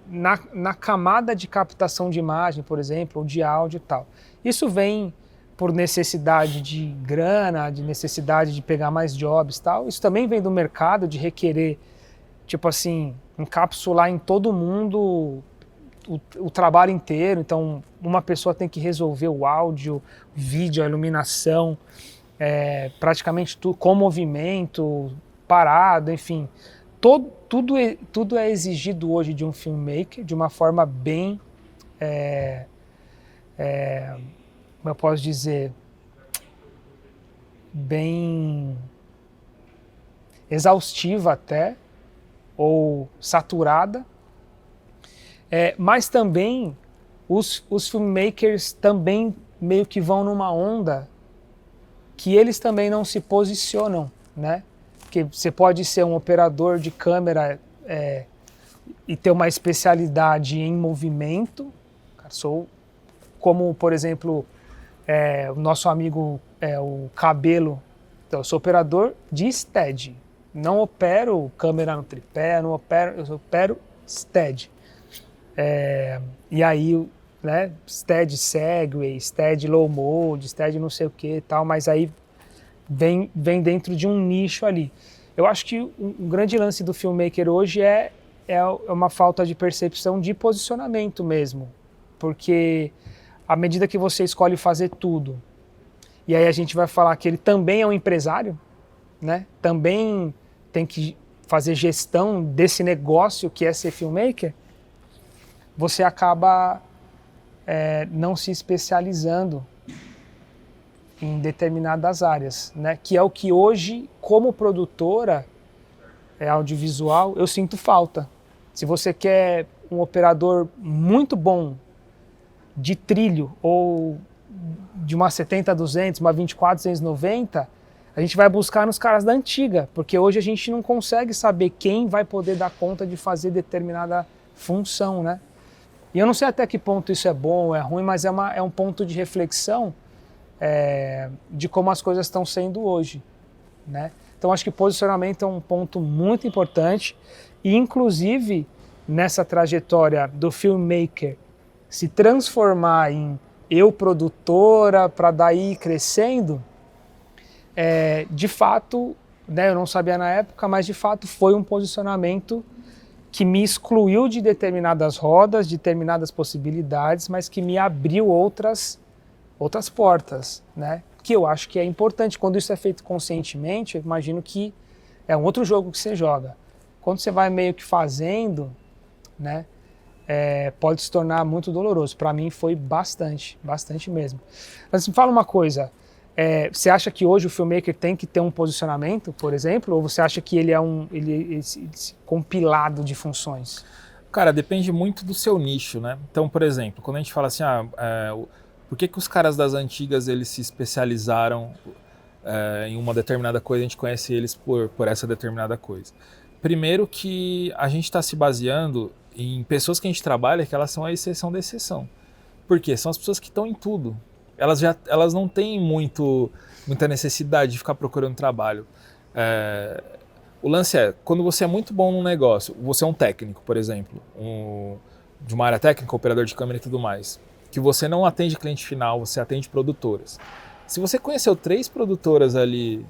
A: na camada de captação de imagem, por exemplo, ou de áudio e tal. Isso vem por necessidade de grana, de necessidade de pegar mais jobs e tal. Isso também vem do mercado, de requerer, tipo assim, encapsular em todo mundo o trabalho inteiro. Então, uma pessoa tem que resolver o áudio, o vídeo, a iluminação, praticamente tudo, com movimento, parado, enfim. Tudo é exigido hoje de um filmmaker de uma forma bem, como eu posso dizer, bem exaustiva até, ou saturada, mas também os filmmakers também meio que vão numa onda que eles também não se posicionam, né? Porque você pode ser um operador de câmera e ter uma especialidade em movimento, como, por exemplo, o nosso amigo o Cabelo. Então, eu sou operador de stead, não opero câmera no tripé, eu opero stead. E aí, né, stead Segway, stead low mode, stead não sei o que e tal, mas aí vem dentro de um nicho ali. Eu acho que o grande lance do filmmaker hoje é uma falta de percepção de posicionamento mesmo, porque à medida que você escolhe fazer tudo, e aí a gente vai falar que ele também é um empresário, né? Também tem que fazer gestão desse negócio que é ser filmmaker, você acaba não se especializando em determinadas áreas, né? Que é o que hoje, como produtora audiovisual, eu sinto falta. Se você quer um operador muito bom de trilho ou de uma 70-200, uma 24-290, a gente vai buscar nos caras da antiga, porque hoje a gente não consegue saber quem vai poder dar conta de fazer determinada função, né? E eu não sei até que ponto isso é bom ou é ruim, mas é um ponto de reflexão de como as coisas estão sendo hoje, né? Então acho que posicionamento é um ponto muito importante e inclusive nessa trajetória do filmmaker se transformar em eu produtora para daí ir crescendo, de fato, né, eu não sabia na época, mas de fato foi um posicionamento que me excluiu de determinadas rodas, de determinadas possibilidades, mas que me abriu outras portas, né? Que eu acho que é importante. Quando isso é feito conscientemente, eu imagino que é um outro jogo que você joga. Quando você vai meio que fazendo, né, pode se tornar muito doloroso. Para mim foi bastante mesmo. Mas me fala uma coisa, você acha que hoje o filmmaker tem que ter um posicionamento, por exemplo, ou você acha que ele é esse compilado de funções?
B: Cara, depende muito do seu nicho, né? Então, por exemplo, quando a gente fala assim, por que os caras das antigas eles se especializaram em uma determinada coisa, a gente conhece eles por essa determinada coisa? Primeiro que a gente está se baseando em pessoas que a gente trabalha que elas são a exceção da exceção. Por quê? São as pessoas que estão em tudo. Elas não têm muita necessidade de ficar procurando trabalho. O lance quando você é muito bom num negócio, você é um técnico, por exemplo, de uma área técnica, operador de câmera e tudo mais, que você não atende cliente final, você atende produtoras. Se você conheceu 3 produtoras ali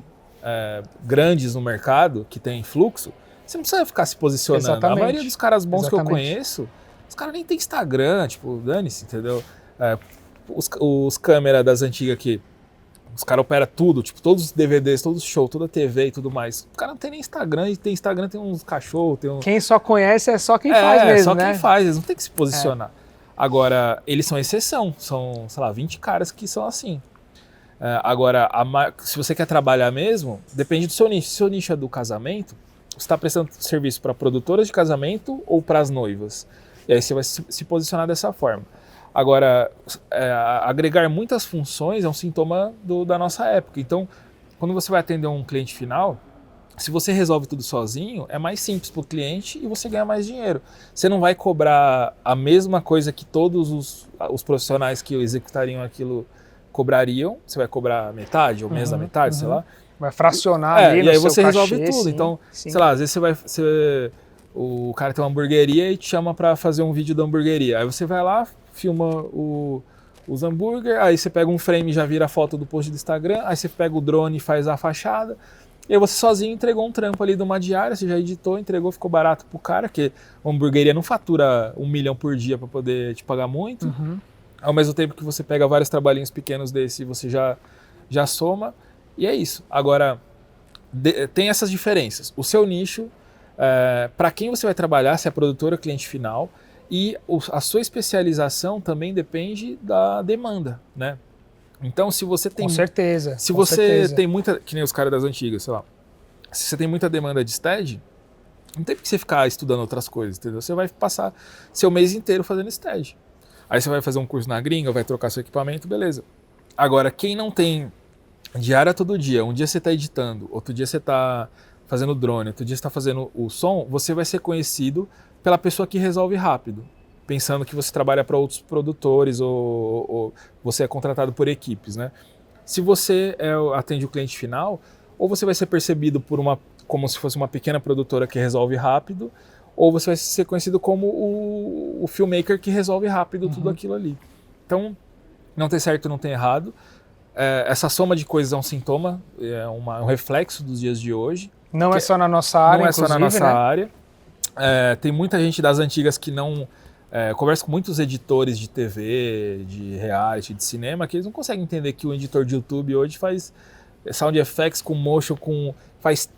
B: grandes no mercado, que tem fluxo, você não precisa ficar se posicionando.
A: Exatamente.
B: A maioria dos caras bons
A: Exatamente.
B: que eu conheço Os caras nem tem Instagram, tipo, dane-se, entendeu? Os câmeras das antigas aqui, os caras operam tudo, tipo, todos os DVDs, todos os shows, toda a TV e tudo mais. O cara não tem nem Instagram, e tem Instagram, tem uns cachorros, tem um...
A: Quem só conhece é só quem faz mesmo,
B: só
A: né?
B: quem faz, eles não tem que se posicionar. Agora, eles são exceção, são, sei lá, 20 caras que são assim. Agora, se você quer trabalhar mesmo, depende do seu nicho. Se o seu nicho é do casamento, você está prestando serviço para produtoras de casamento ou para as noivas. E aí você vai se posicionar dessa forma. Agora, agregar muitas funções é um sintoma da nossa época. Então, quando você vai atender um cliente final, se você resolve tudo sozinho, é mais simples para o cliente e você ganha mais dinheiro. Você não vai cobrar a mesma coisa que todos os profissionais que executariam aquilo cobrariam. Você vai cobrar metade ou menos da metade, sei lá.
A: Vai fracionar ali
B: e
A: no
B: aí
A: seu
B: você
A: cachê,
B: resolve tudo.
A: sim,
B: Então,
A: sim.
B: sei lá, às vezes o cara tem uma hamburgueria e te chama para fazer um vídeo da hamburgueria. Aí você vai lá, filma os hambúrguer, aí você pega um frame e já vira a foto do post do Instagram, aí você pega o drone e faz a fachada. E aí você sozinho entregou um trampo ali de uma diária, você já editou, entregou, ficou barato pro cara, que a hamburgueria não fatura 1 milhão por dia para poder te pagar muito. Ao mesmo tempo que você pega vários trabalhinhos pequenos desse, você já soma. E é isso. Agora, tem essas diferenças. O seu nicho, para quem você vai trabalhar, se é produtora, cliente final, e a sua especialização também depende da demanda, né? Então, se você tem...
A: Com certeza.
B: Se você tem muita... Que nem os caras das antigas, sei lá. Se você tem muita demanda de stead, não tem por que você ficar estudando outras coisas, entendeu? Você vai passar seu mês inteiro fazendo stead. Aí você vai fazer um curso na gringa, vai trocar seu equipamento, beleza. Agora, quem não tem diária todo dia, um dia você está editando, outro dia você está fazendo drone, outro dia você está fazendo o som, você vai ser conhecido pela pessoa que resolve rápido, pensando que você trabalha para outros produtores ou você é contratado por equipes, né? Se você atende o cliente final, ou você vai ser percebido como se fosse uma pequena produtora que resolve rápido, ou você vai ser conhecido como o filmmaker que resolve rápido tudo aquilo ali. Então, não tem certo, não tem errado. Essa soma de coisas é um sintoma, um reflexo dos dias de hoje.
A: Não é só na nossa área,
B: não é só na nossa
A: né?
B: área. Tem muita gente das antigas que não... converso com muitos editores de TV, de reality, de cinema, que eles não conseguem entender que o editor de YouTube hoje faz sound effects com motion, faz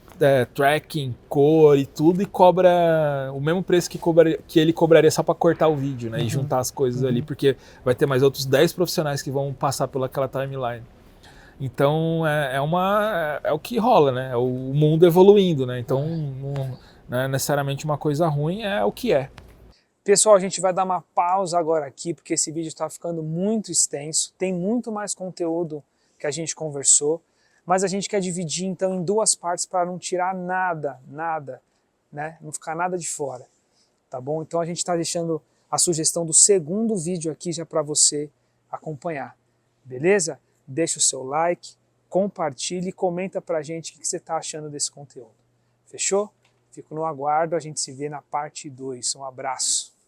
B: tracking, cor e tudo, e cobra o mesmo preço que ele cobraria só para cortar o vídeo, né? E juntar as coisas ali, porque vai ter mais outros 10 profissionais que vão passar pelaquela timeline. Então é o que rola, né? É o mundo evoluindo, né? Então não é necessariamente uma coisa ruim, é o que é.
A: Pessoal, a gente vai dar uma pausa agora aqui, porque esse vídeo está ficando muito extenso, tem muito mais conteúdo que a gente conversou, mas a gente quer dividir então em 2 partes para não tirar nada, né? Não ficar nada de fora, tá bom? Então a gente está deixando a sugestão do segundo vídeo aqui já para você acompanhar, beleza? Deixa o seu like, compartilhe e comenta pra gente o que você está achando desse conteúdo. Fechou? Fico no aguardo, a gente se vê na parte 2. Um abraço.